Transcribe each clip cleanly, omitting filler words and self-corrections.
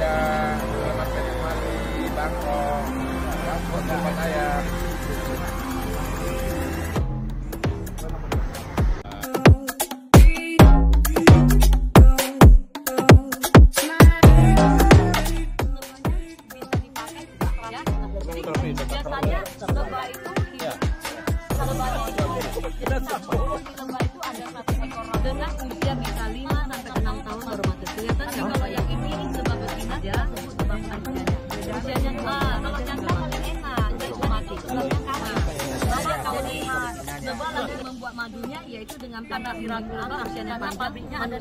Indonesia, selamat menikmati Bangkok, Bangkok tempat saya. Biasanya lebah itu kalau lebah itu ada 100 ekor dengan usia bisa 5 sampai 6 tahun baru mati. Kelihatan nggak kalau yang ini lebah betina ya, lebah usianya. Usianya kalau jantan paling enak, dia itu mati. Lebah kalau lebah langsung membuat madunya yaitu dengan kadar ragu-ragu usianya panjang. Ada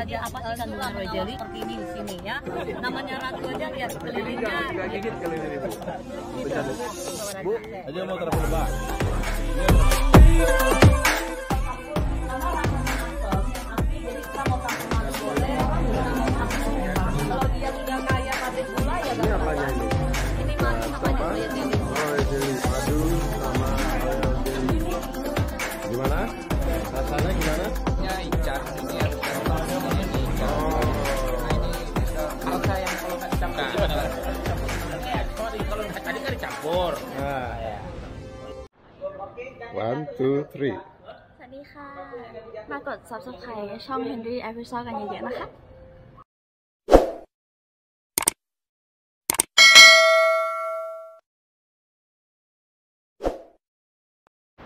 dia apa sih kandungan royal jelly seperti ini di sini ya. Namanya ratu aja lihat kelilingnya. Gigit kali ini Bu. Bu, aja mau terapin lebah. Kalau dia sudah kaya pabrik gula ya Ini apanya ini? ini madu namanya royal jelly. Royal jelly, madu sama royal jelly. Gimana? Rasanya gimana? Ya ikan ini ya ini ikan. Rasa yang kalau nggak dicampur kalau tadi kan dicampur. Nah. 1, 2, 3. สวัสดีค่ะ มากด subscribe ช่อง Henry Episode กันเยอะๆนะคะ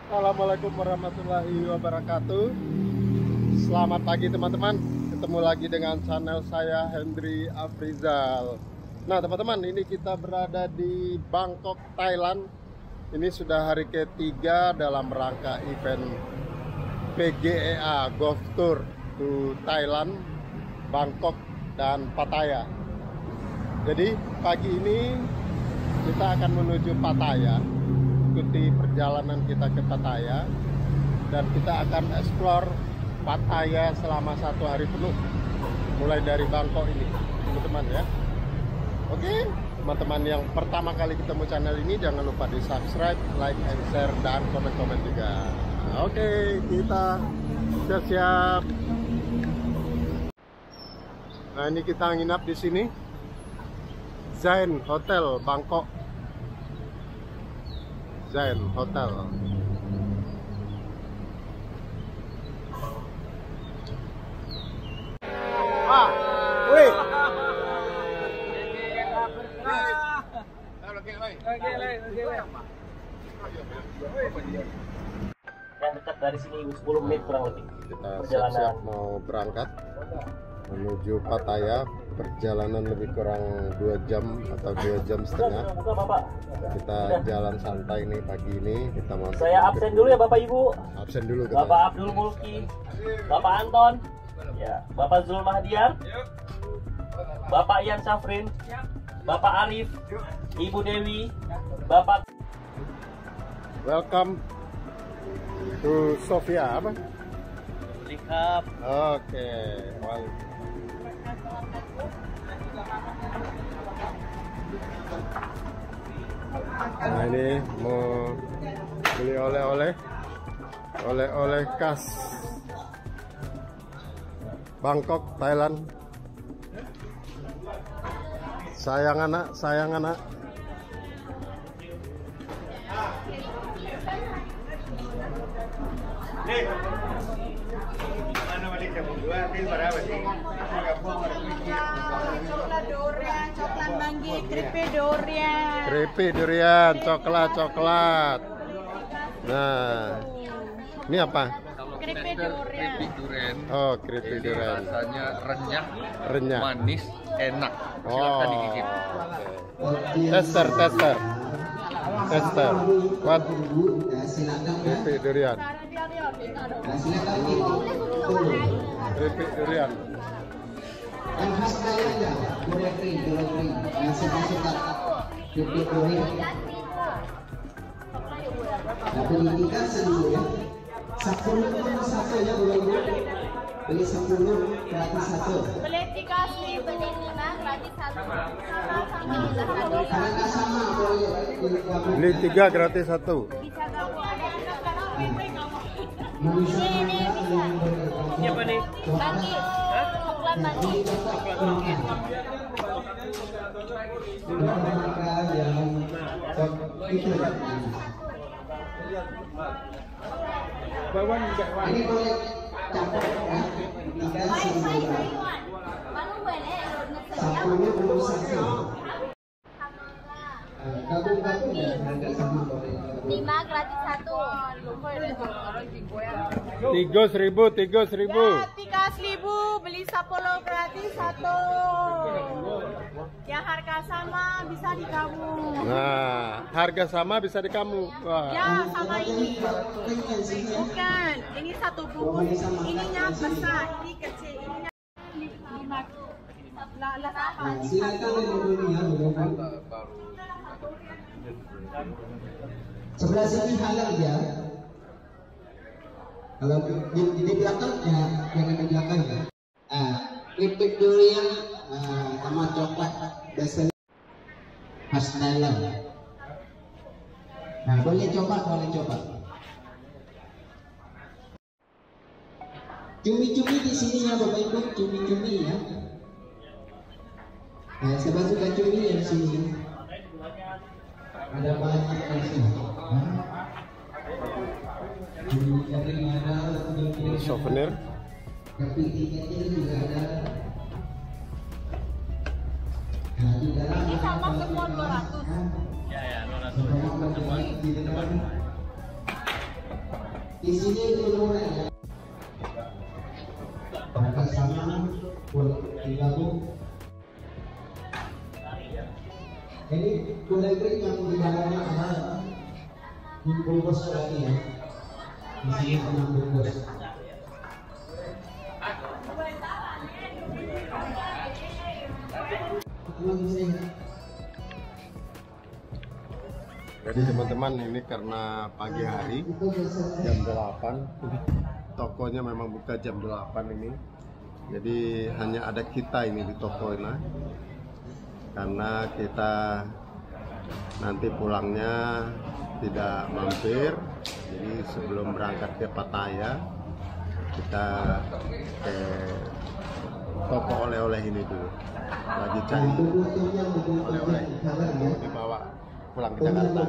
Assalamualaikum warahmatullahi wabarakatuh. Selamat pagi teman-teman. Ketemu lagi dengan channel saya Henry Afrizal. Nah teman-teman, ini kita berada di Bangkok, Thailand. Ini sudah hari ketiga dalam rangka event PGEA Golf Tour to Thailand, Bangkok dan Pattaya. Jadi pagi ini kita akan menuju Pattaya, ikuti perjalanan kita ke Pattaya, dan kita akan explore Pattaya selama 1 hari penuh, mulai dari Bangkok ini, teman-teman ya. Oke, teman-teman yang pertama kali ketemu channel ini jangan lupa di subscribe, like, and share, dan komen-komen juga. Oke, kita sudah siap. Nah ini kita nginap di sini, Zain Hotel Bangkok. Zain Hotel. Wih. Yang dekat dari sini 10 menit kurang lebih. Kita siap-siap mau berangkat menuju Pattaya. Perjalanan lebih kurang 2 jam atau 2 jam setengah. Kita jalan santai nih pagi ini. Kita mau. Saya absen dulu ya Bapak Ibu. Absen dulu kita. Bapak Abdul Mulki, Bapak Anton, ya, Bapak Zul Mahdiar, Bapak Ian Safrin, Bapak Arif, Ibu Dewi, Bapak. Welcome to Sofia apa? Likap. Oke. Nah ini mau beli oleh-oleh khas Bangkok, Thailand. Sayang anak. Coklat durian, coklat manggi, keripik durian. Keripik durian, coklat. Nah, ini apa? Keripik durian. Oh, keripik durian. Rasanya Renyah. manis, enak. Silakan digigit. Tester. What? Keripik durian. Keripik durian. Yang khas Thailand durian kering. Yang suka keripik durian. Tapi diikat dulu ya. 10 satu ya dulu. Beli 10 gratis 1. Beli 3 asli, beli 5 gratis 1. Karena sama boleh. Beli 3 gratis 1. Bisa gabung ada yang sekarang Ini Siapa nih? Bagi coklat manggi. mereka yang itu. Ini boleh campur ya, 10 gabung-gabung ya, harga sama boleh. 5 gratis 1. 3.000, 3.000. 3.000 beli 10 gratis 1. Yang harga sama bisa digabung. Nah, harga sama bisa dikamu. Wah. Ya sama ini. Bukan, ini 1 bungkus. Ininya besar, ini kecil. Ininya 5. Silakan menghubungi ya, sebelah sini halal ya. Kalau di belakang ya jangan di belakang ya. Keripik durian sama coklat biasanya khas Thailand. Nah boleh coba, boleh coba. Cumi-cumi di sini ya Bapak Ibu, cumi-cumi ya. Nah, saya suka cumi ya di sini. Ada banyak di sini. Ini souvenir. Tapi tiketnya juga ada. Nah, di dalam Ini sama semua 200. di sini itu murah ya. Harga sama boleh digabung. Ini kue kering yang di dalamnya ada bungkus lagi ya. Di sini pernah bungkus. Jadi teman-teman, ini karena pagi hari jam 8, tokonya memang buka jam 8 ini. Jadi hanya ada kita ini di toko ini. Karena kita nanti pulangnya tidak mampir, jadi sebelum berangkat ke Pattaya kita ke toko oleh-oleh ini dulu, lagi cari oleh-oleh dibawa pulang ke Jakarta.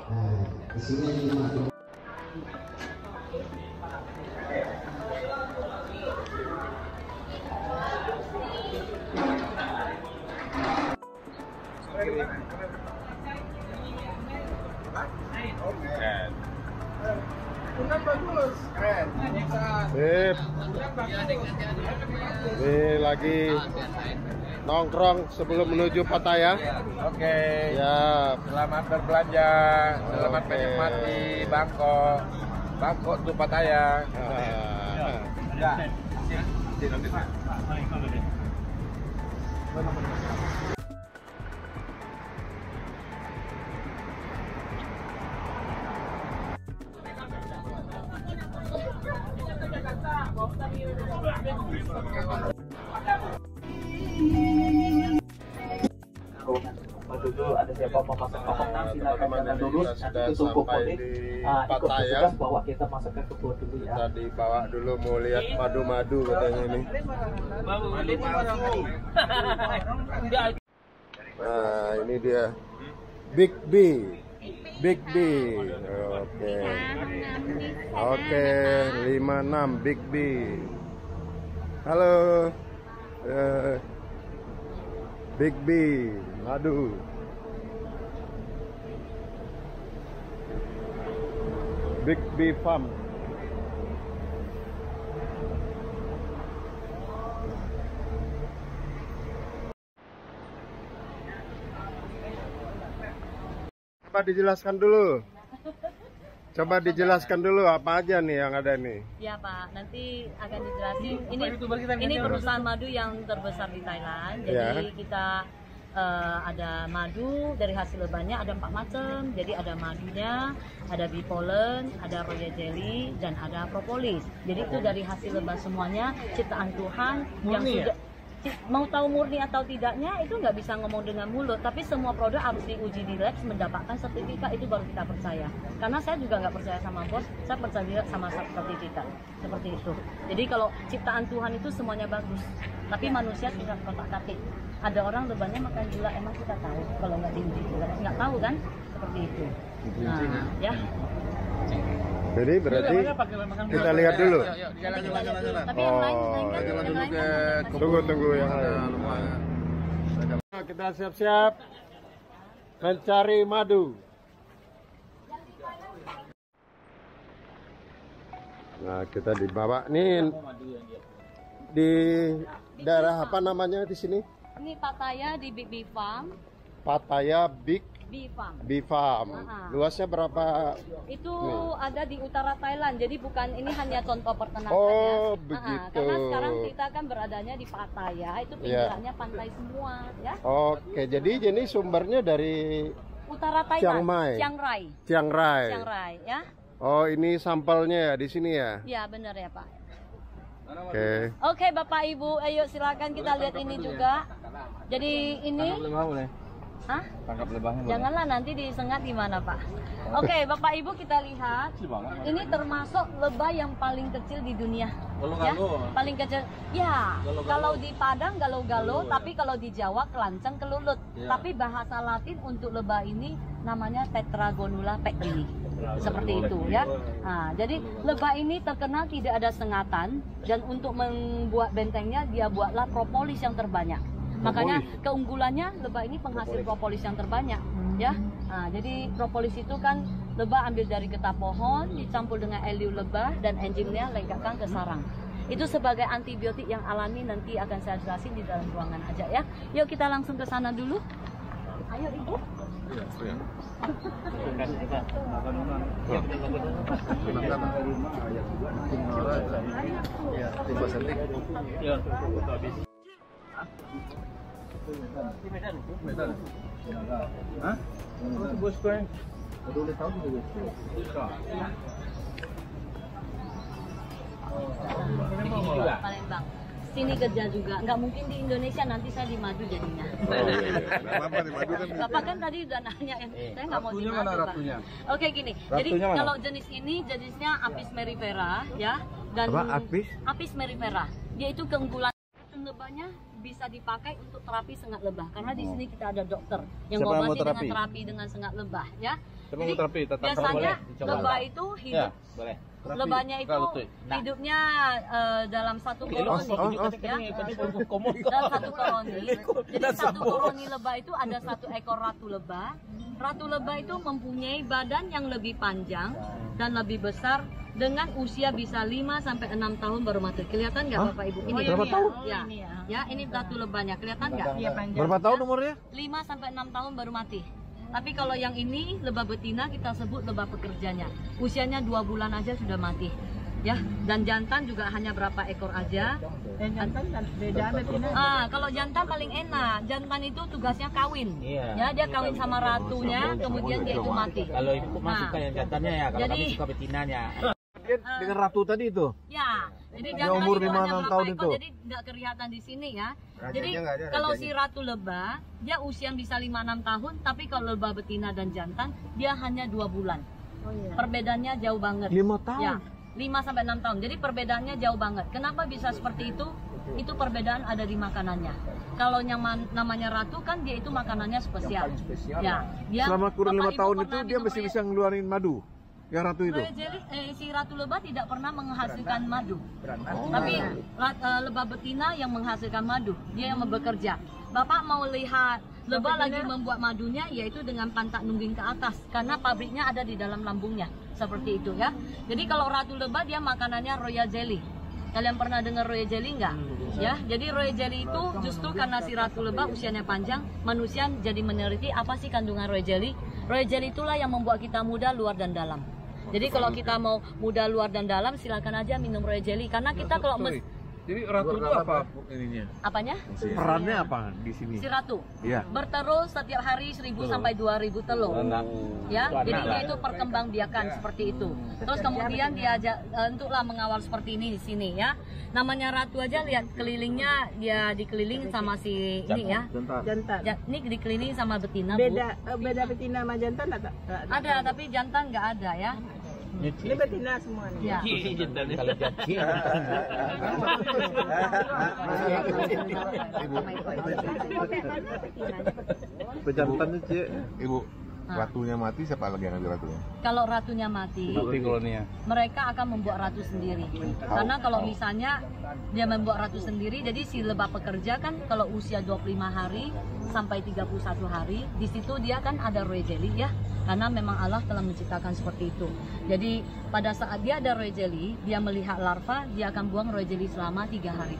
Nah, di sini Sip. Ini lagi nongkrong sebelum menuju Pattaya. Oke. Ya. Selamat berbelanja. Selamat menikmati Bangkok. Bangkok to Pattaya. Ya. Dulu ada siapa mau masak kokok silakan jangan dulu nanti itu tumpuk sampai kode di ikut Pattaya. petugas bawa kita masak ke kebun dulu ya. Kita dibawa dulu mau lihat madu-madu katanya ini. Nah, ini dia Big B. Big B. Oke. Oke, 56 Big B. Halo. Big B, madu. Big B Farm. Coba dijelaskan dulu. Coba dijelaskan dulu apa aja nih yang ada nih. Ya Pak, nanti akan dijelasin. Ini perusahaan madu yang terbesar di Thailand. Jadi kita ada madu dari hasil lebannya ada 4 macam. Jadi ada madunya, ada bee pollen, ada royal jelly, dan ada propolis. Jadi itu dari hasil leban semuanya ciptaan Tuhan yang sudah mau tahu murni atau tidaknya itu nggak bisa ngomong dengan mulut, tapi semua produk harus diuji di lab mendapatkan sertifikat, itu baru kita percaya. Karena saya juga nggak percaya sama bos, saya percaya sama sertifikat seperti itu. Jadi kalau ciptaan Tuhan itu semuanya bagus, tapi manusia tidak kotak-katik. Ada orang lebahnya makan gula, emang kita tahu kalau nggak diuji gula, nggak tahu kan, seperti itu. Nah, ya. Jadi berarti kita lihat dulu. Tapi yang lain kan Tunggu yang lain. Nah, kita siap-siap mencari madu. Nah, kita dibawa nih di daerah apa namanya di sini? Ini Pattaya di Big Farm. Pattaya Big Farm. Luasnya berapa? Itu ada di utara Thailand. Jadi bukan ini hanya contoh peternakan Oh, ya. begitu. Karena sekarang kita kan beradanya di Pattaya, itu pinggirannya pantai semua ya. Oke, jadi ini sumbernya dari Utara Thailand. Chiang Rai ya. Oh, ini sampelnya ya di sini ya? Iya, benar ya, Pak. Oke, Bapak Ibu, ayo silakan kita lihat ini juga. Jadi ini Hah? Tangkap lebahnya. Janganlah nanti disengat gimana, Pak. Oke, Bapak Ibu kita lihat. Ini termasuk lebah yang paling kecil di dunia. Ya, paling kecil. Ya, kalau di Padang galo-galo, tapi kalau di Jawa kelanceng kelulut. Tapi bahasa Latin untuk lebah ini namanya Tetragonula pectini. Seperti itu ya. Nah, jadi lebah ini terkenal tidak ada sengatan, dan untuk membuat bentengnya dia buatlah propolis yang terbanyak. Makanya keunggulannya lebah ini penghasil propolis yang terbanyak ya. Nah, jadi propolis itu kan lebah ambil dari getah pohon dicampur dengan eliu lebah dan enzimnya lekatkan ke sarang. Itu sebagai antibiotik yang alami, nanti akan saya jelasin di dalam ruangan aja ya. Yuk kita langsung ke sana dulu. Ayo Ibu. Palembang. Sini kerja juga. Nggak mungkin di Indonesia, nanti saya di madu jadinya. Bapak kan tadi udah nanya ya. Saya nggak mau di madu, Pak. Oke gini. Jadi kalau jenis ini jenisnya Apis mellifera ya. Dan Apis mellifera. Dia itu keunggulan lebahnya bisa dipakai untuk terapi sengat lebah, karena di sini kita ada dokter yang mengobati dengan terapi dengan sengat lebah ya. Jadi biasanya lebah itu hidup, lebahnya itu hidupnya dalam satu koloni ya. Dalam satu koloni. Jadi satu koloni lebah itu ada satu ekor ratu lebah. Ratu lebah itu mempunyai badan yang lebih panjang dan lebih besar, dengan usia bisa 5 sampai 6 tahun baru mati. Kelihatan nggak Bapak Ibu? Ini berapa tahun? Ya, ini ratu lebahnya. Kelihatan nggak? Berapa tahun umurnya? 5 sampai 6 tahun baru mati. Tapi kalau yang ini lebah betina kita sebut lebah pekerjanya. Usianya 2 bulan aja sudah mati. Ya, dan jantan juga hanya berapa ekor aja. Jantan beda betina. Kalau jantan paling enak. Jantan itu tugasnya kawin. Ya, dia kawin sama ratunya, kemudian dia itu mati. Kalau ibu masukkan yang jantannya ya, kalau kami suka betinanya. Dengan ratu tadi itu? Ya, jadi jantan umur itu 5-6 tahun itu. Jadi nggak kelihatan di sini ya. Jadi kalau si ratu lebah, dia usia bisa 5-6 tahun, tapi kalau lebah betina dan jantan, dia hanya 2 bulan. Perbedaannya jauh banget. 5 tahun? Ya, 5 sampai 6 tahun. Jadi perbedaannya jauh banget. Kenapa bisa seperti itu? Itu perbedaan ada di makanannya. Kalau yang namanya ratu kan dia itu makanannya spesial. Ya, dia selama kurun 5 tahun itu dia masih bisa ngeluarin madu. Yang ratu itu? Si ratu lebah tidak pernah menghasilkan madu. Tapi lebah betina yang menghasilkan madu. Dia yang bekerja. Bapak mau lihat lebah lagi membuat madunya, yaitu dengan pantat nungging ke atas. Karena pabriknya ada di dalam lambungnya. Seperti itu ya. Jadi kalau ratu lebah dia makanannya royal jelly. Kalian pernah dengar royal jelly nggak? Ya, jadi royal jelly itu justru karena si ratu lebah usianya panjang, manusia jadi meneliti apa sih kandungan royal jelly. Royal jelly itulah yang membuat kita muda luar dan dalam. Jadi kalau kita mau muda luar dan dalam, silakan aja minum royal jelly. Karena kita kalau Jadi ratu itu apa ininya? Apanya? Perannya apa di sini? Si ratu. Iya. Bertelur setiap hari 1.000 sampai 2.000 telur. Ya, jadi dia itu perkembangbiakan seperti itu. Terus kemudian diajak untuklah mengawal seperti ini di sini ya. Namanya ratu aja lihat kelilingnya, dia dikelilingi sama si ini ya. Jantan. Ini dikelilingi sama betina, Bu. Beda betina sama jantan ada? Ada, tapi jantan nggak ada ya. Ini betina semua nih. Ya. Kalau janji Pejantannya Cik. Ibu, ratunya mati, siapa lagi yang ngambil ratunya? Kalau ratunya mati, mereka akan membuat ratu sendiri. Karena kalau misalnya dia membuat ratu sendiri, jadi si lebah pekerja kan kalau usia 25 hari sampai 31 hari, di situ dia kan ada royal jelly ya. Karena memang Allah telah menciptakan seperti itu. Jadi pada saat dia ada royal jelly, dia melihat larva, dia akan buang royal jelly selama 3 hari.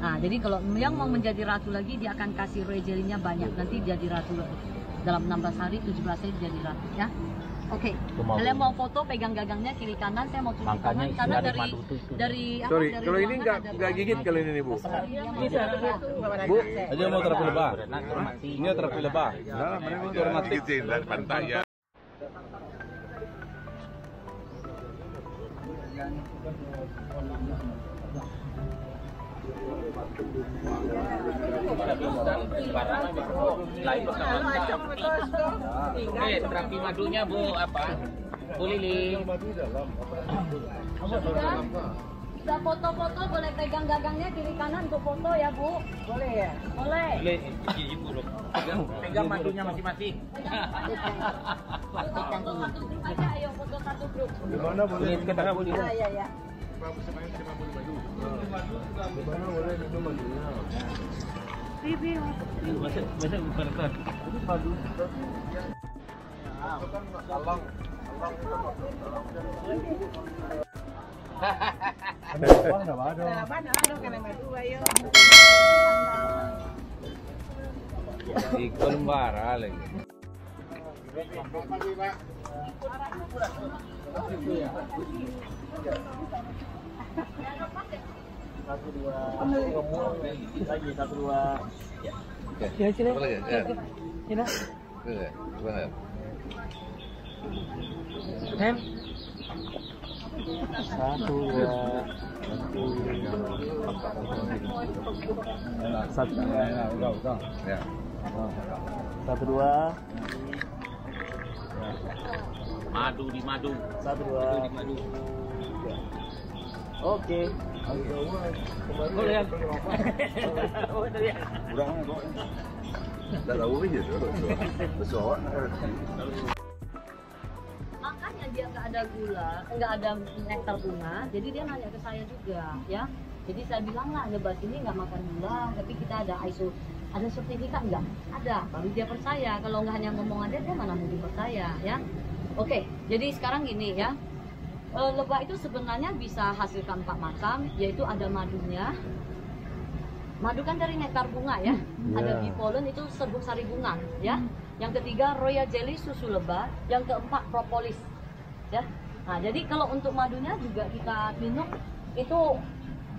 Nah, jadi kalau yang mau menjadi ratu lagi, dia akan kasih royal jelly-nya banyak. Nanti jadi ratu lagi. Dalam 16 hari, 17 hari jadi ratu ya. Oke, kalian mau foto pegang gagangnya kiri kanan, saya mau cuci tangan karena dari Sorry, kalau ini nggak gigit kali ini Bu. Bu, aja mau terapi lebah. Ini terapi lebah. Nah, mereka Hormati dari pantai ya. Terapi madunya Bu apa? Bu Lili. Bisa foto-foto, boleh pegang gagangnya kiri kanan untuk foto ya Bu. Boleh ya? Boleh. Pegang madunya masing-masing. Satu grup aja, ayo foto satu grup. di mana boleh? Ini kita boleh. Ya. Di mana boleh minum madunya? Masa bukan. Di Kolembara lagi. Satu dua. Satu dua. Madu di madu. Satu dua. Oke. Boleh ya. Makanya dia nggak ada gula, nggak ada nektar bunga, jadi dia nanya ke saya juga, ya. Jadi saya bilang lah, lebah ini nggak makan gula, tapi kita ada ISO, ada sertifikat nggak? Ada, baru dia percaya. Kalau nggak hanya ngomong aja, dia mana mungkin percaya, ya. Oke, jadi sekarang gini ya, lebah itu sebenarnya bisa hasilkan 4 macam, yaitu ada madunya. Madu kan dari nektar bunga ya, ada bee pollen itu serbuk sari bunga ya. Yang ketiga royal jelly susu lebah, yang keempat propolis ya. Nah jadi kalau untuk madunya juga kita minum itu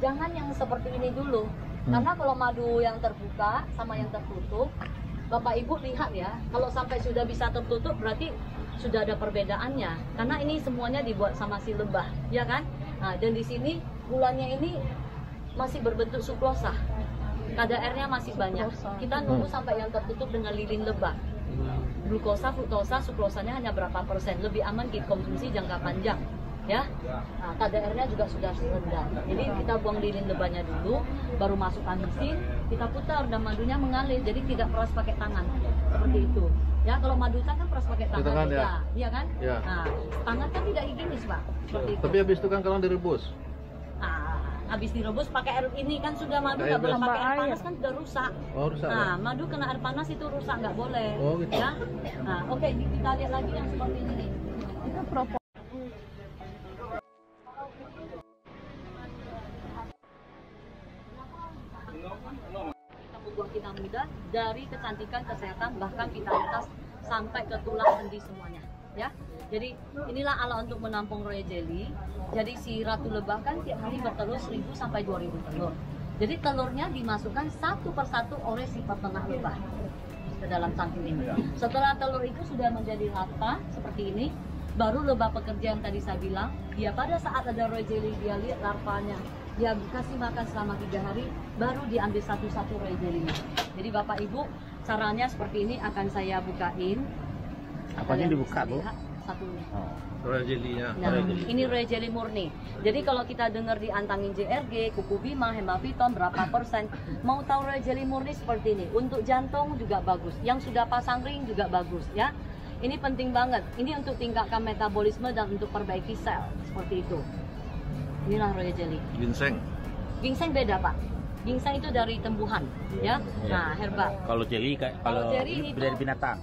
jangan yang seperti ini dulu, karena kalau madu yang terbuka sama yang tertutup, Bapak Ibu lihat ya, kalau sampai sudah bisa tertutup berarti sudah ada perbedaannya, karena ini semuanya dibuat sama si lebah ya kan. Nah dan di sini gulanya ini masih berbentuk suklosa, KDR-nya masih banyak. Kita nunggu sampai yang tertutup dengan lilin lebah. Glukosa, fruktosa, suklosanya hanya berapa persen, lebih aman kita konsumsi jangka panjang ya. Nah, KDR-nya juga sudah rendah. Jadi kita buang lilin lebahnya dulu, baru masukkan mesin, kita putar dan madunya mengalir. Jadi tidak peras pakai tangan seperti itu. Ya kalau madu kan peras pakai tangan ya. Iya kan? Ya. Nah, tangan kan tidak higienis Pak. Seperti itu. Tapi habis itu kan kalau direbus. Habis direbus pakai air ini kan sudah madu, nggak boleh pakai air panas kan sudah rusak. Oh, rusak. Nah, madu kena air panas itu rusak, nggak boleh. Oh, gitu. Ya. Nah, oke, kita lihat lagi yang seperti ini. Itu propos. Kita membuang kita muda dari kecantikan, kesehatan, bahkan vitalitas sampai ke tulang sendi semuanya. Ya. Jadi inilah ala untuk menampung royal jelly. Jadi si ratu lebah kan tiap hari bertelur 1000 sampai 2000 telur. Jadi telurnya dimasukkan satu persatu oleh si peternak lebah ke dalam tangki ini. Setelah telur itu sudah menjadi rata seperti ini, baru lebah pekerja yang tadi saya bilang, dia pada saat ada royal jelly dia lihat larvanya, dia kasih makan selama 3 hari, baru diambil satu-satu royal jelly-nya. Jadi Bapak Ibu, caranya seperti ini akan saya bukain. Apanya dibuka, Bu? Satu. Royal jelly-nya. Nah, ini royal jelly murni. Jadi kalau kita dengar diantangin JRG, kuku bima, hemaviton berapa persen, mau tahu royal jelly murni seperti ini. Untuk jantung juga bagus. Yang sudah pasang ring juga bagus ya. Ini penting banget. Ini untuk tingkatkan metabolisme dan untuk perbaiki sel seperti itu. Inilah royal jelly. Ginseng. Ginseng beda Pak. Ginseng itu dari tumbuhan ya. Nah herba. Kalau jelly jelly itu dari binatang.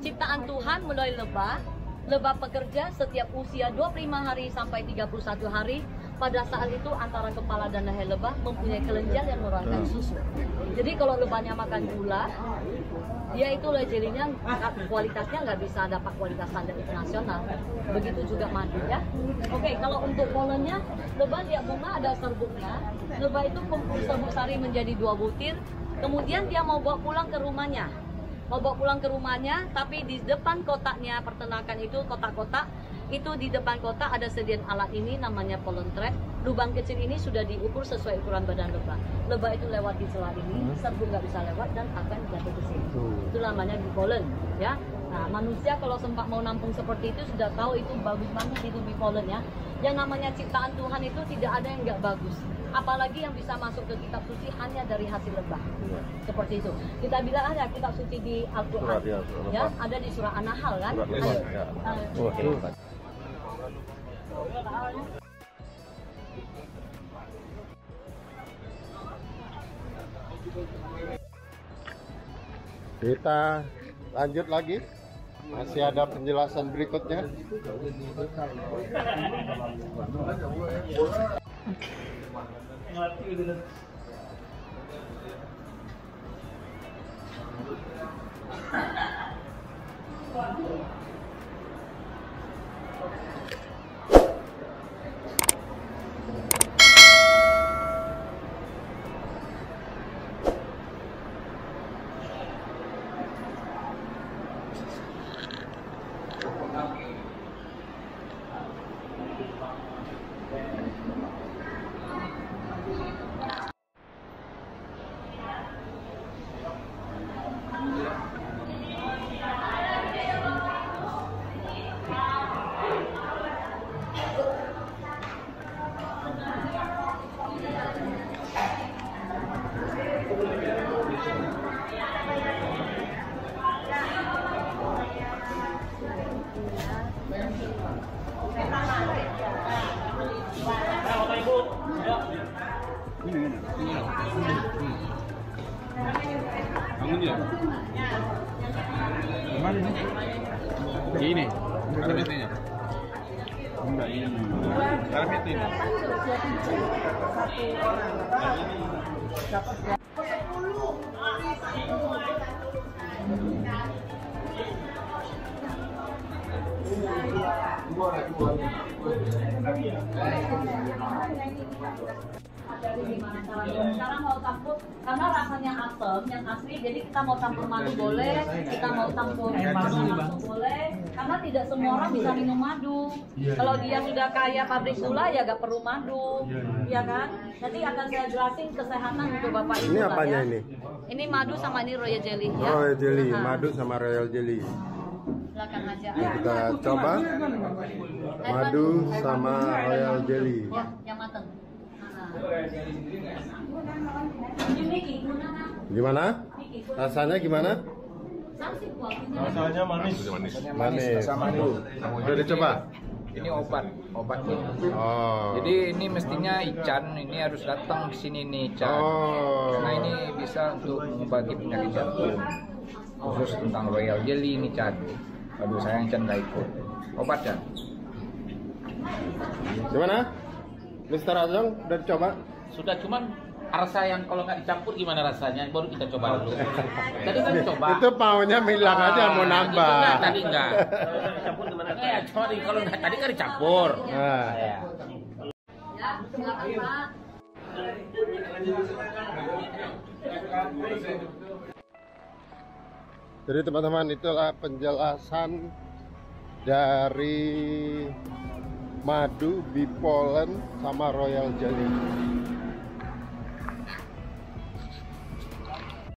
Ciptaan Tuhan melalui lebah. Lebah pekerja setiap usia 25 hari sampai 31 hari. Pada saat itu antara kepala dan leher lebah mempunyai kelenjar yang mengeluarkan susu. Jadi kalau lebahnya makan gula, dia itu jelly-nya kualitasnya nggak bisa dapat kualitas standar internasional. Begitu juga madu ya. Oke, kalau untuk polennya, lebah lihat bunga ada serbuknya. Lebah itu kumpul serbuk sari menjadi 2 butir. Kemudian dia mau bawa pulang ke rumahnya. Tapi di depan kotaknya peternakan itu kotak-kotak itu di depan kotak ada sediaan alat ini namanya pollen trap. Lubang kecil ini sudah diukur sesuai ukuran badan lebah. Lebah itu lewat di celah ini, serbuk nggak bisa lewat dan akan jatuh ke sini. Itu namanya bipollen, ya. Nah, manusia kalau sempat mau nampung seperti itu sudah tahu itu bagus banget itu bipollen ya. Yang namanya ciptaan Tuhan itu tidak ada yang nggak bagus. Apalagi yang bisa masuk ke kitab suci hanya dari hasil lebah. Seperti itu. Kita bilang ada kitab suci di Al-Quran. Ya, ada di surah An-Nahl kan? Ayo. Kita lanjut lagi. Masih ada penjelasan berikutnya. Ini ada mesinnya. Enggak ini. Ada mesin. Sekarang mau campur karena rasanya asam yang asli, jadi kita mau campur madu boleh, kita mau campur madu boleh, karena tidak semua orang bisa minum madu. Kalau dia sudah kaya pabrik gula ya gak perlu madu, ya kan? Nanti akan saya jelasin kesehatan untuk Bapak Ibu. Ini apanya ya. ini? Ini madu sama ini royal jelly ya. Royal jelly, madu sama royal jelly. Silakan aja. Kita coba madu sama royal jelly. Ya, yang matang. Gimana? Rasanya gimana? Rasanya manis. Manis. Udah dicoba? Ini obat. Oh. Jadi ini mestinya Ican ini harus datang ke sini nih Ican. Oh. Karena ini bisa untuk mengobati penyakit jantung. Khusus tentang royal jelly ini Ican. Aduh sayang Ican gak ikut. Obat Ican. Gimana? Mr. Azong udah dicoba? Sudah, cuman Rasa yang kalau nggak dicampur gimana rasanya? Baru kita coba dulu. Tadi kan coba. Itu maunya bilang aja mau nambah. Enggak, tadi enggak. Dicampur gimana? Ya, cuma kalau nggak tadi kan dicampur. Nah. Ya. Ya, silakan Pak. Jadi teman-teman, itulah penjelasan dari madu, bipolen, sama royal jelly.